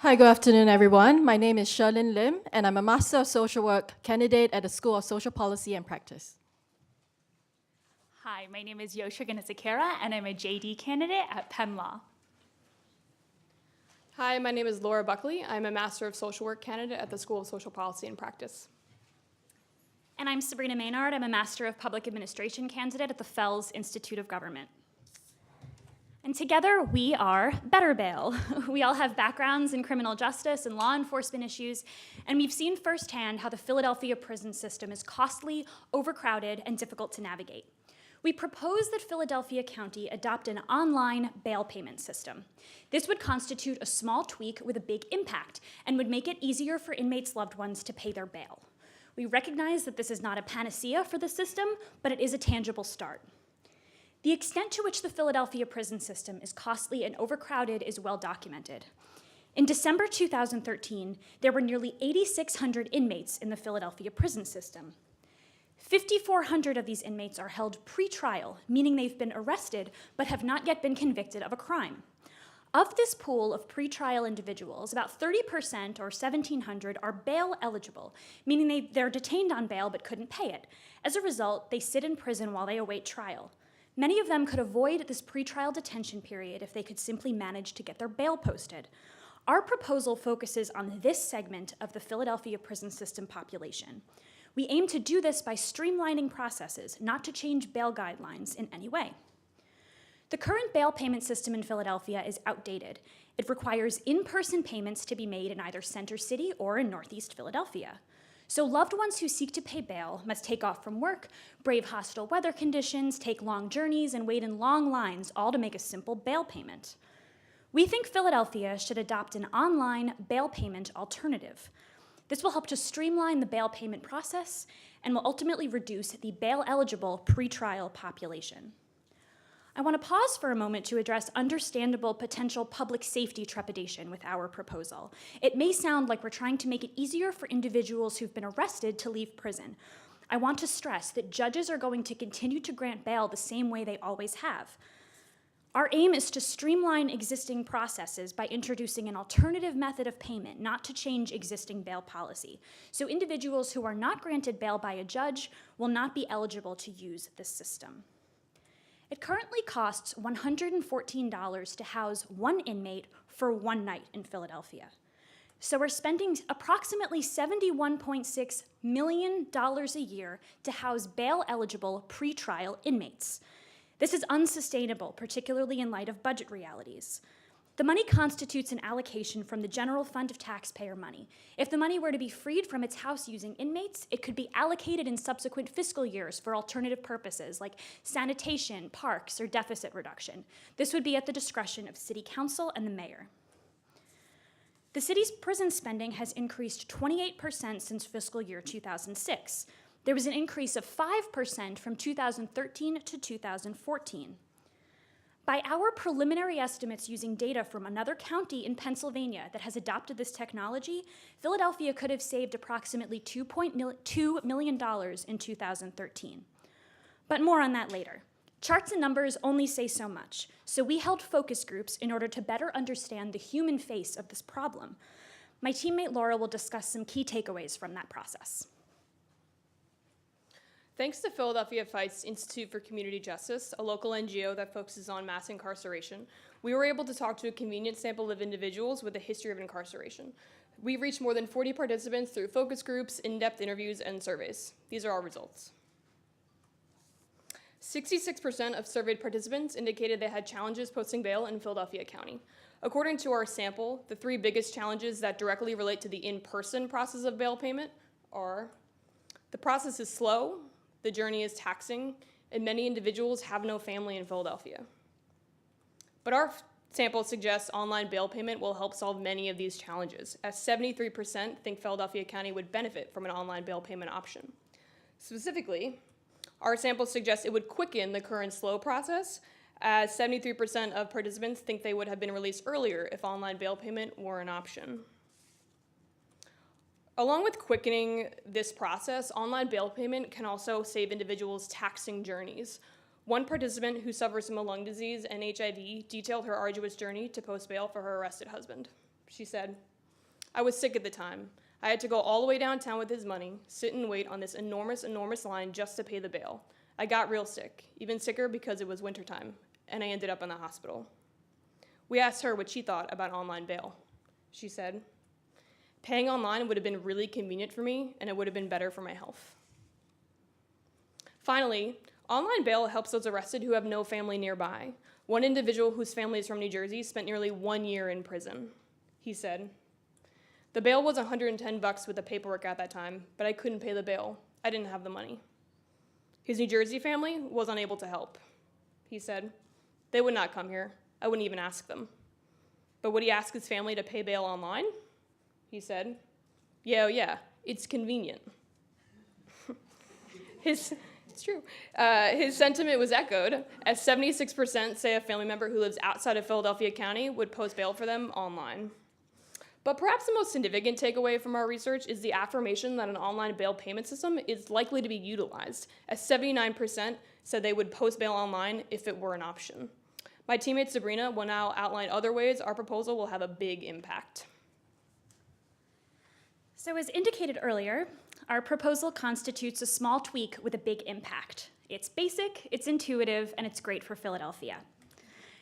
Hi, good afternoon, everyone. My name is Sherlyn Lim, and I'm a Master of Social Work candidate at the School of Social Policy and Practice. Hi, my name is Yosha Ganasakera, and I'm a JD candidate at Penn Law. Hi, my name is Laura Buckley. I'm a Master of Social Work candidate at the School of Social Policy and Practice. And I'm Sabrina Maynard. I'm a Master of Public Administration candidate at the Fells Institute of Government. And together we are Better Bail. We all have backgrounds in criminal justice and law enforcement issues, and we've seen firsthand how the Philadelphia prison system is costly, overcrowded, and difficult to navigate. We propose that Philadelphia County adopt an online bail payment system. This would constitute a small tweak with a big impact and would make it easier for inmates' loved ones to pay their bail. We recognize that this is not a panacea for the system, but it is a tangible start. The extent to which the Philadelphia prison system is costly and overcrowded is well documented. In December 2013, there were nearly 8,600 inmates in the Philadelphia prison system. 5,400 of these inmates are held pre-trial, meaning they've been arrested but have not yet been convicted of a crime. Of this pool of pre-trial individuals, about 30%, or 1,700, are bail eligible, meaning they're detained on bail but couldn't pay it. As a result, they sit in prison while they await trial. Many of them could avoid this pretrial detention period if they could simply manage to get their bail posted. Our proposal focuses on this segment of the Philadelphia prison system population. We aim to do this by streamlining processes, not to change bail guidelines in any way. The current bail payment system in Philadelphia is outdated. It requires in-person payments to be made in either Center City or in Northeast Philadelphia. So loved ones who seek to pay bail must take off from work, brave hostile weather conditions, take long journeys, and wait in long lines, all to make a simple bail payment. We think Philadelphia should adopt an online bail payment alternative. This will help to streamline the bail payment process and will ultimately reduce the bail-eligible pretrial population. I want to pause for a moment to address understandable potential public safety trepidation with our proposal. It may sound like we're trying to make it easier for individuals who've been arrested to leave prison. I want to stress that judges are going to continue to grant bail the same way they always have. Our aim is to streamline existing processes by introducing an alternative method of payment, not to change existing bail policy. So individuals who are not granted bail by a judge will not be eligible to use this system. It currently costs $114 to house one inmate for one night in Philadelphia. So we're spending approximately $71.6 million a year to house bail-eligible pretrial inmates. This is unsustainable, particularly in light of budget realities. The money constitutes an allocation from the general fund of taxpayer money. If the money were to be freed from its house-using inmates, it could be allocated in subsequent fiscal years for alternative purposes like sanitation, parks, or deficit reduction. This would be at the discretion of City Council and the mayor. The city's prison spending has increased 28% since fiscal year 2006. There was an increase of 5% from 2013 to 2014. By our preliminary estimates using data from another county in Pennsylvania that has adopted this technology, Philadelphia could have saved approximately $2 million in 2013. But more on that later. Charts and numbers only say so much, so we held focus groups in order to better understand the human face of this problem. My teammate Laura will discuss some key takeaways from that process. Thanks to Philadelphia Fight's Institute for Community Justice, a local NGO that focuses on mass incarceration, we were able to talk to a convenient sample of individuals with a history of incarceration. We reached more than 40 participants through focus groups, in-depth interviews, and surveys. These are our results. 66% of surveyed participants indicated they had challenges posting bail in Philadelphia County. According to our sample, the three biggest challenges that directly relate to the in-person process of bail payment are: the process is slow, the journey is taxing, and many individuals have no family in Philadelphia. But our sample suggests online bail payment will help solve many of these challenges, as 73% think Philadelphia County would benefit from an online bail payment option. Specifically, our sample suggests it would quicken the current slow process, as 73% of participants think they would have been released earlier if online bail payment were an option. Along with quickening this process, online bail payment can also save individuals taxing journeys. One participant who suffers from a lung disease and HIV detailed her arduous journey to post bail for her arrested husband. she said. I was sick at the time. I had to go all the way downtown with his money, sit and wait on this enormous line just to pay the bail. I got real sick, even sicker because it was wintertime, and I ended up in the hospital. We asked her what she thought about online bail. She said, paying online would have been really convenient for me, and it would have been better for my health. Finally, online bail helps those arrested who have no family nearby. One individual whose family is from New Jersey spent nearly 1 year in prison. He said, the bail was $110 with the paperwork at that time, but I couldn't pay the bail. I didn't have the money. His New Jersey family was unable to help. He said, they would not come here. I wouldn't even ask them. But would he ask his family to pay bail online? He said, yeah, it's convenient. It's true. His sentiment was echoed, as 76% say a family member who lives outside of Philadelphia County would post bail for them online. But perhaps the most significant takeaway from our research is the affirmation that an online bail payment system is likely to be utilized, as 79% said they would post bail online if it were an option. My teammate Sabrina will now outline other ways our proposal will have a big impact. So as indicated earlier, our proposal constitutes a small tweak with a big impact. It's basic, it's intuitive, and it's great for Philadelphia.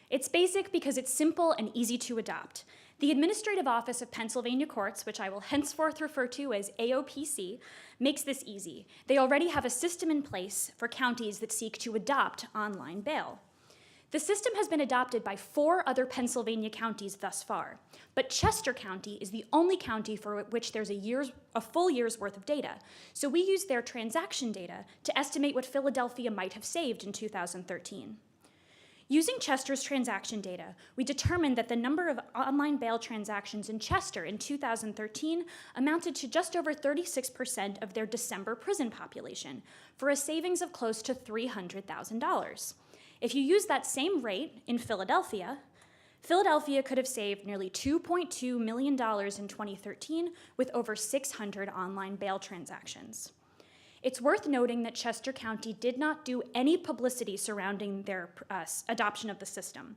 It's basic because it's simple and easy to adopt. The Administrative Office of Pennsylvania Courts, which I will henceforth refer to as AOPC, makes this easy. They already have a system in place for counties that seek to adopt online bail. The system has been adopted by 4 other Pennsylvania counties thus far, but Chester County is the only county for which there's a full year's worth of data. So we use their transaction data to estimate what Philadelphia might have saved in 2013. Using Chester's transaction data, we determined that the number of online bail transactions in Chester in 2013 amounted to just over 36% of their December prison population, for a savings of close to $300,000. If you use that same rate in Philadelphia, Philadelphia could have saved nearly $2.2 million in 2013 with over 600 online bail transactions. It's worth noting that Chester County did not do any publicity surrounding their adoption of the system.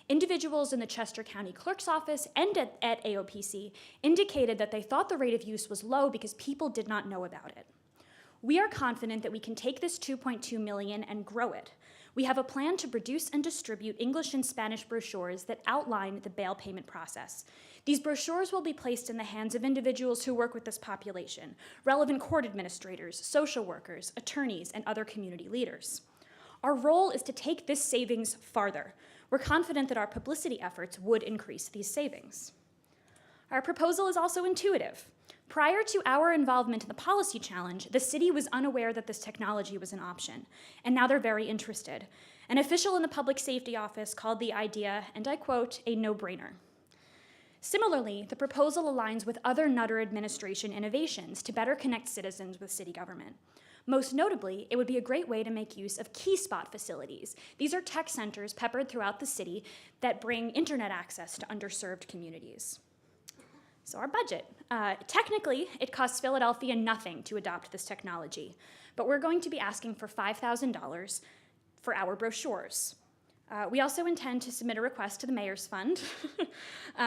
Individuals in the Chester County Clerk's Office and at AOPC indicated that they thought the rate of use was low because people did not know about it. We are confident that we can take this $2.2 million and grow it. We have a plan to produce and distribute English and Spanish brochures that outline the bail payment process. These brochures will be placed in the hands of individuals who work with this population, relevant court administrators, social workers, attorneys, and other community leaders. Our role is to take this savings farther. We're confident that our publicity efforts would increase these savings. Our proposal is also intuitive. Prior to our involvement in the policy challenge, the city was unaware that this technology was an option, and now they're very interested. An official in the Public Safety Office called the idea, and I quote, a no-brainer. Similarly, the proposal aligns with other Nutter administration innovations to better connect citizens with city government. Most notably, it would be a great way to make use of key spot facilities. These are tech centers peppered throughout the city that bring internet access to underserved communities. So our budget. Technically, it costs Philadelphia nothing to adopt this technology, but we're going to be asking for $5,000 for our brochures. We also intend to submit a request to the Mayor's Fund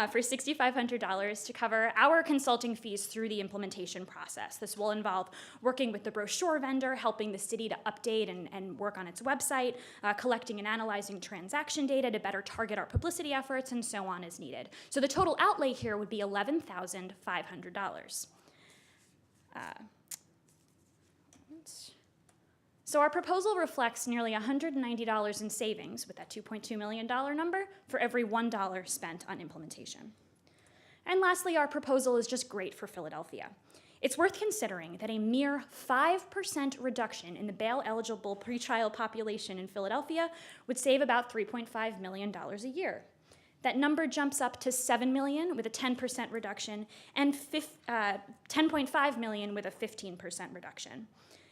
for $6,500 to cover our consulting fees through the implementation process. This will involve working with the brochure vendor, helping the city to update and work on its website, collecting and analyzing transaction data to better target our publicity efforts, and so on as needed. So the total outlay here would be $11,500. So our proposal reflects nearly $190 in savings with that $2.2 million number for every $1 spent on implementation. And lastly, our proposal is just great for Philadelphia. It's worth considering that a mere 5% reduction in the bail-eligible pretrial population in Philadelphia would save about $3.5 million a year. That number jumps up to $7 million with a 10% reduction and $10.5 million with a 15% reduction.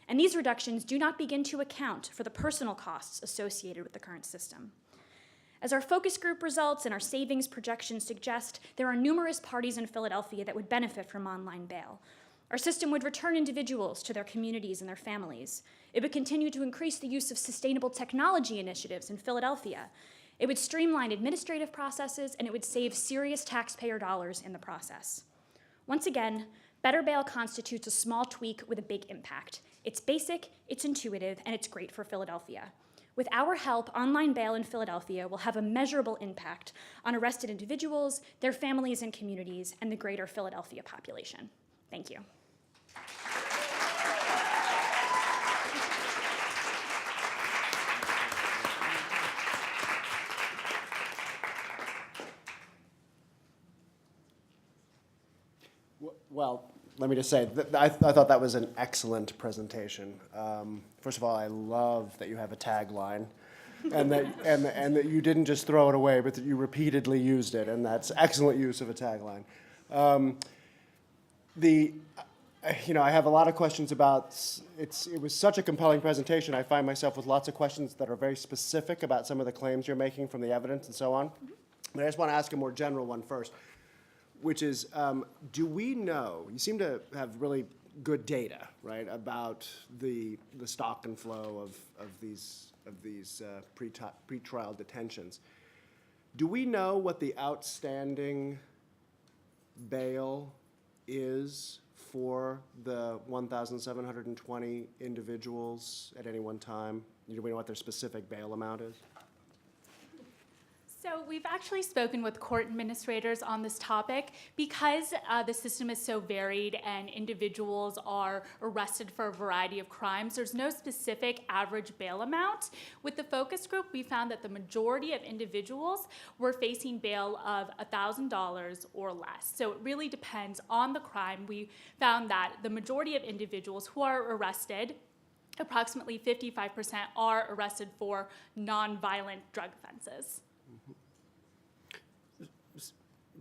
And these reductions do not begin to account for the personal costs associated with the current system. As our focus group results and our savings projections suggest, there are numerous parties in Philadelphia that would benefit from online bail. Our system would return individuals to their communities and their families. It would continue to increase the use of sustainable technology initiatives in Philadelphia. It would streamline administrative processes, and it would save serious taxpayer dollars in the process. Once again, better bail constitutes a small tweak with a big impact. It's basic, it's intuitive, and it's great for Philadelphia. With our help, online bail in Philadelphia will have a measurable impact on arrested individuals, their families and communities, and the greater Philadelphia population. Thank you. Well, let me just say, I thought that was an excellent presentation. First of all, I love that you have a tagline, and that you didn't just throw it away, but that you repeatedly used it, and that's excellent use of a tagline. I have a lot of questions about, it was such a compelling presentation. I find myself with lots of questions that are very specific about some of the claims you're making from the evidence and so on. But I just want to ask a more general one first, which is, do we know, you seem to have really good data, right, about the stock and flow of these pretrial detentions. Do we know what the outstanding bail is for the 1,720 individuals at any one time? Do we know what their specific bail amount is? So we've actually spoken with court administrators on this topic. Because the system is so varied and individuals are arrested for a variety of crimes, there's no specific average bail amount. With the focus group, we found that the majority of individuals were facing bail of $1,000 or less. So it really depends on the crime. We found that the majority of individuals who are arrested, approximately 55%, are arrested for nonviolent drug offenses.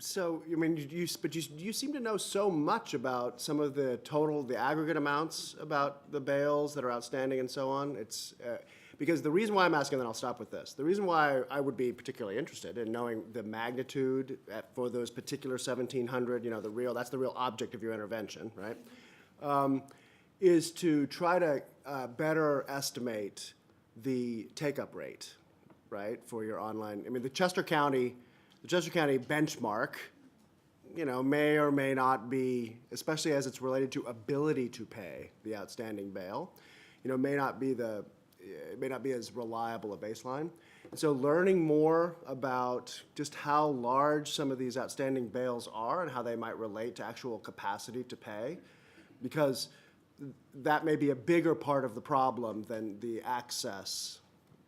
So, I mean, you seem to know so much about some of the aggregate amounts about the bails that are outstanding and so on. It's because the reason why I'm asking, and then I'll stop with this, the reason why I would be particularly interested in knowing the magnitude for those particular 1,700, that's the real object of your intervention, right, is to try to better estimate the take-up rate, right, for your online. I mean, the Chester County benchmark, may or may not be, especially as it's related to ability to pay the outstanding bail, may not be as reliable a baseline. And so learning more about just how large some of these outstanding bails are and how they might relate to actual capacity to pay, because that may be a bigger part of the problem than the access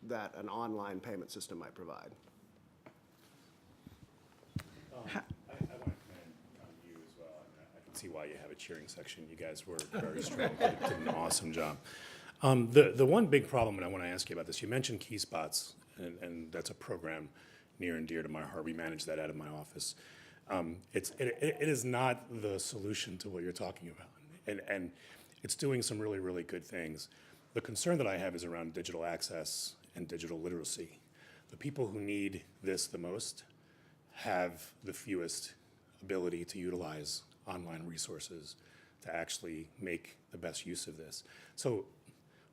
that an online payment system might provide. I want to commend you as well. I can see why you have a cheering section. You guys were very strong. Did an awesome job. The one big problem, and I want to ask you about this, you mentioned Key Spots, and that's a program near and dear to my heart. We manage that out of my office. It is not the solution to what you're talking about, and it's doing some really, really good things. The concern that I have is around digital access and digital literacy. The people who need this the most have the fewest ability to utilize online resources to actually make the best use of this. So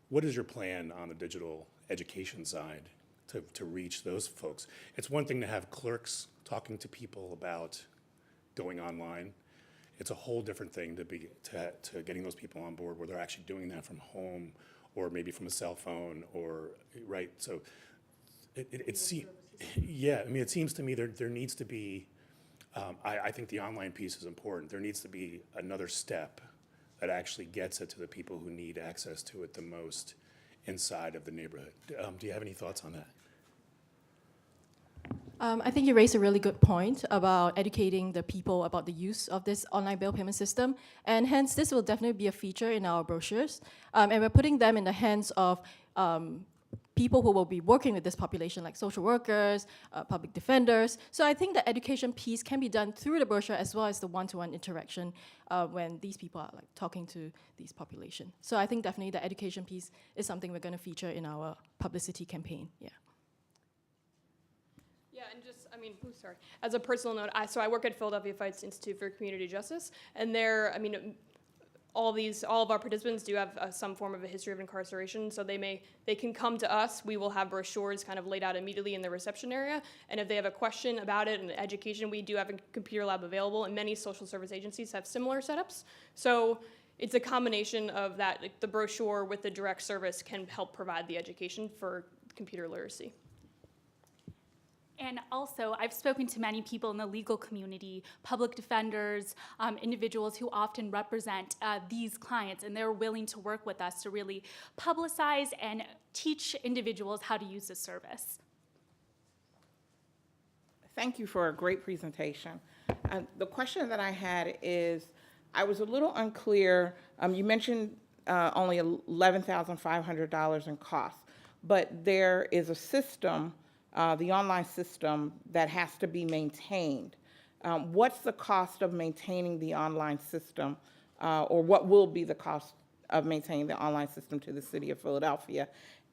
what is your plan on the digital education side to reach those folks? It's one thing to have clerks talking to people about going online. It's a whole different thing to getting those people on board where they're actually doing that from home or maybe from a cell phone right? So it seems to me there needs to be, I think the online piece is important. There needs to be another step that actually gets it to the people who need access to it the most inside of the neighborhood. Do you have any thoughts on that? I think you raised a really good point about educating the people about the use of this online bail payment system, and hence this will definitely be a feature in our brochures, and we're putting them in the hands of people who will be working with this population, like social workers, public defenders. So I think the education piece can be done through the brochure as well as the one-to-one interaction when these people are talking to these population. So I think definitely the education piece is something we're going to feature in our publicity campaign. Yeah. Yeah, and just, as a personal note, I work at Philadelphia Fights Institute for Community Justice, and there, all of our participants do have some form of a history of incarceration, so they can come to us. We will have brochures kind of laid out immediately in the reception area, and if they have a question about it and education, we do have a computer lab available, and many social service agencies have similar setups. So it's a combination of that, like the brochure with the direct service can help provide the education for computer literacy. And also, I've spoken to many people in the legal community, public defenders, individuals who often represent these clients, and they're willing to work with us to really publicize and teach individuals how to use the service. Thank you for a great presentation. The question that I had is, I was a little unclear. You mentioned only $11,500 in costs, but there is a system, the online system, that has to be maintained. What's the cost of maintaining the online system, or what will be the cost of maintaining the online system to the city of Philadelphia?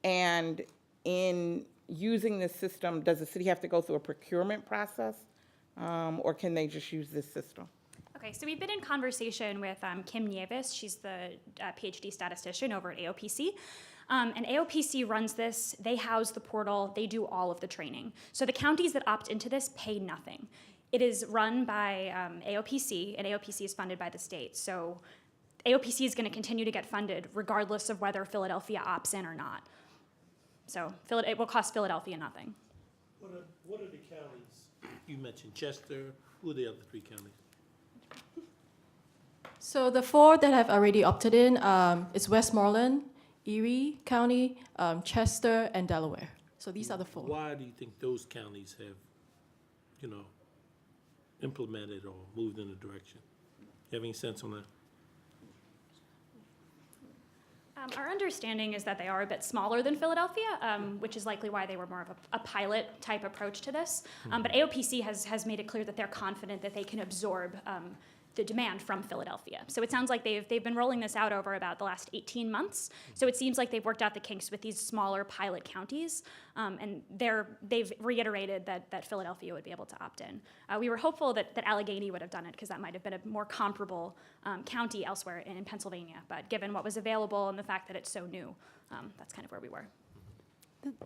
And in using this system, does the city have to go through a procurement process, or can they just use this system? Okay, so we've been in conversation with Kim Nieves. She's the PhD statistician over at AOPC. And AOPC runs this, they house the portal, they do all of the training. So the counties that opt into this pay nothing. It is run by AOPC, and AOPC is funded by the state. So AOPC is going to continue to get funded regardless of whether Philadelphia opts in or not. So it will cost Philadelphia nothing. What are the counties? You mentioned Chester. Who are the other three counties? So the 4 that have already opted in is Westmoreland, Erie County, Chester, and Delaware. So these are the 4. Why do you think those counties have, implemented or moved in a direction? You have any sense on that? Our understanding is that they are a bit smaller than Philadelphia, which is likely why they were more of a pilot type approach to this. But AOPC has made it clear that they're confident that they can absorb the demand from Philadelphia. So it sounds like they've been rolling this out over about the last 18 months. So it seems like they've worked out the kinks with these smaller pilot counties, and they've reiterated that Philadelphia would be able to opt in. We were hopeful that Allegheny would have done it because that might have been a more comparable county elsewhere in Pennsylvania. But given what was available and the fact that it's so new, that's kind of where we were.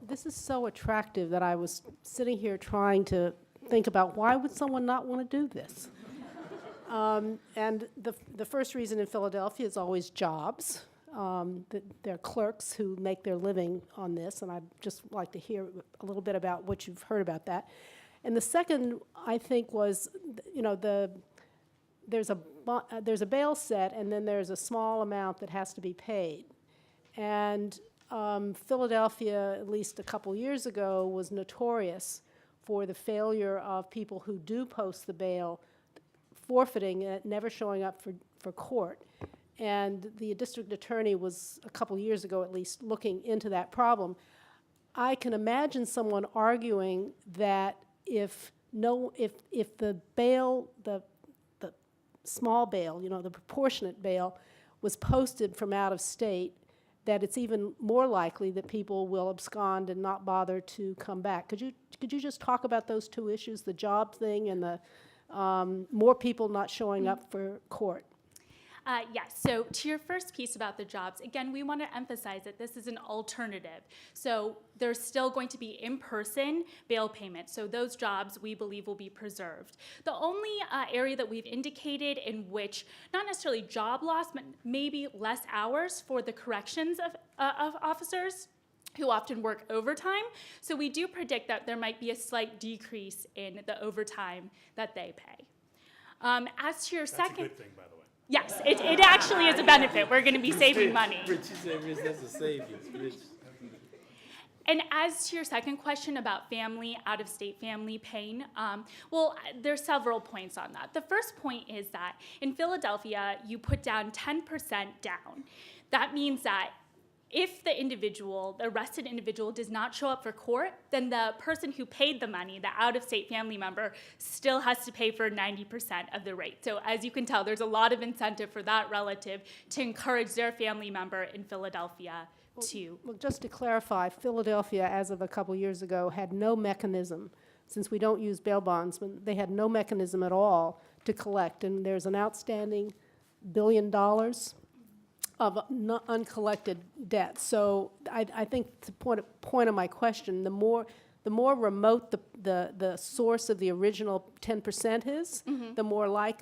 This is so attractive that I was sitting here trying to think about why would someone not want to do this? And the first reason in Philadelphia is always jobs. There are clerks who make their living on this, and I'd just like to hear a little bit about what you've heard about that. And the second, I think, was, there's a bail set, and then there's a small amount that has to be paid. And Philadelphia, at least a couple years ago, was notorious for the failure of people who do post the bail forfeiting it, never showing up for court. And the district attorney was, a couple years ago at least, looking into that problem. I can imagine someone arguing that if the bail, the small bail, the proportionate bail, was posted from out of state, that it's even more likely that people will abscond and not bother to come back. Could you just talk about those two issues, the job thing and the more people not showing up for court? Yes, so to your first piece about the jobs, again, we want to emphasize that this is an alternative. So there's still going to be in-person bail payment. So those jobs, we believe, will be preserved. The only area that we've indicated in which, not necessarily job loss, but maybe less hours for the corrections of officers who often work overtime. So we do predict that there might be a slight decrease in the overtime that they pay. As to your That's second... a good thing, by the way. Yes, it actually is a benefit. We're going to be saving money. Rich, you said, Rich, that's a savings, Rich. And as to your second question about family, out-of-state family paying, well, there's several points on that. The first point is that in Philadelphia, you put down 10% down. That means that if the arrested individual does not show up for court, then the person who paid the money, the out-of-state family member, still has to pay for 90% of the rate. So as you can tell, there's a lot of incentive for that relative to encourage their family member in Philadelphia to... Well, just to clarify, Philadelphia, as of a couple years ago, had no mechanism, since we don't use bail bondsmen, they had no mechanism at all to collect. And there's an outstanding $1 billion of uncollected debt. So I think the point of my question, the more remote the source of the original 10% is, the more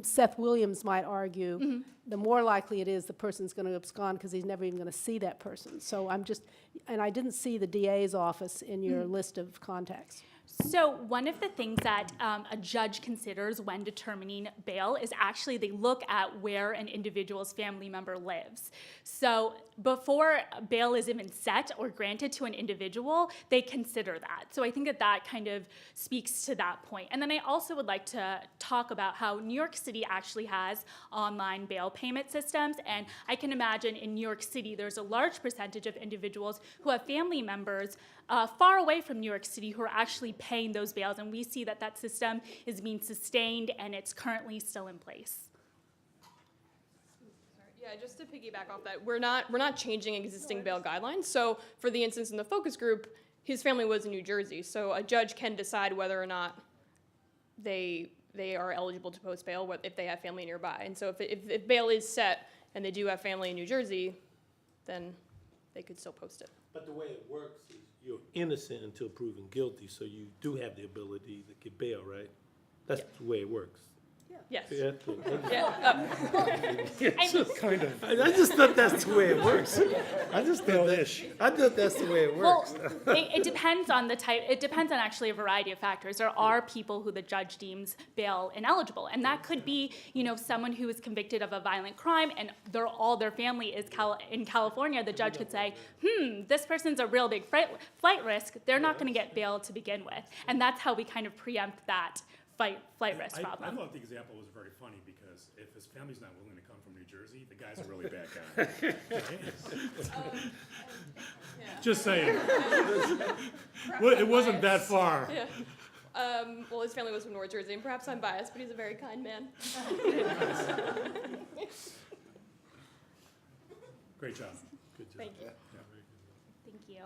Seth Williams might argue, the more likely it is the person's going to abscond because he's never even going to see that person. So and I didn't see the DA's office in your list of contacts. So one of the things that a judge considers when determining bail is actually they look at where an individual's family member lives. So before bail is even set or granted to an individual, they consider that. So I think that kind of speaks to that point. And then I also would like to talk about how New York City actually has online bail payment systems. And I can imagine in New York City, there's a large percentage of individuals who have family members far away from New York City who are actually paying those bails, and we see that system is being sustained and it's currently still in place. Yeah, just to piggyback off that, we're not changing existing bail guidelines. So for the instance in the focus group, his family was in New Jersey, so a judge can decide whether or not they are eligible to post bail if they have family nearby. And so if bail is set and they do have family in New Jersey, then they could still post it. But the way it works is you're innocent until proven guilty, so you do have the ability to get bail, right? That's the way it works. Yes. Yeah, Yeah. Kind of. I just thought that's the way it works. I just thought Bail-ish. I thought that's the way it Well, works. it depends on the type. It depends on actually a variety of factors. There are people who the judge deems bail ineligible, and that could be, someone who is convicted of a violent crime and all their family is in California. The judge could say, this person's a real big flight risk. They're not going to get bail to begin with, and that's how we kind of preempt that flight risk I problem. thought the example was very funny because if his family's not willing to come from New Jersey, the guy's a really bad guy. Just saying. Well, it wasn't that far. Yeah. Well, his family was from North Jersey, and perhaps I'm biased, but he's a very kind man. Great job. Good job. Thank you. Thank you.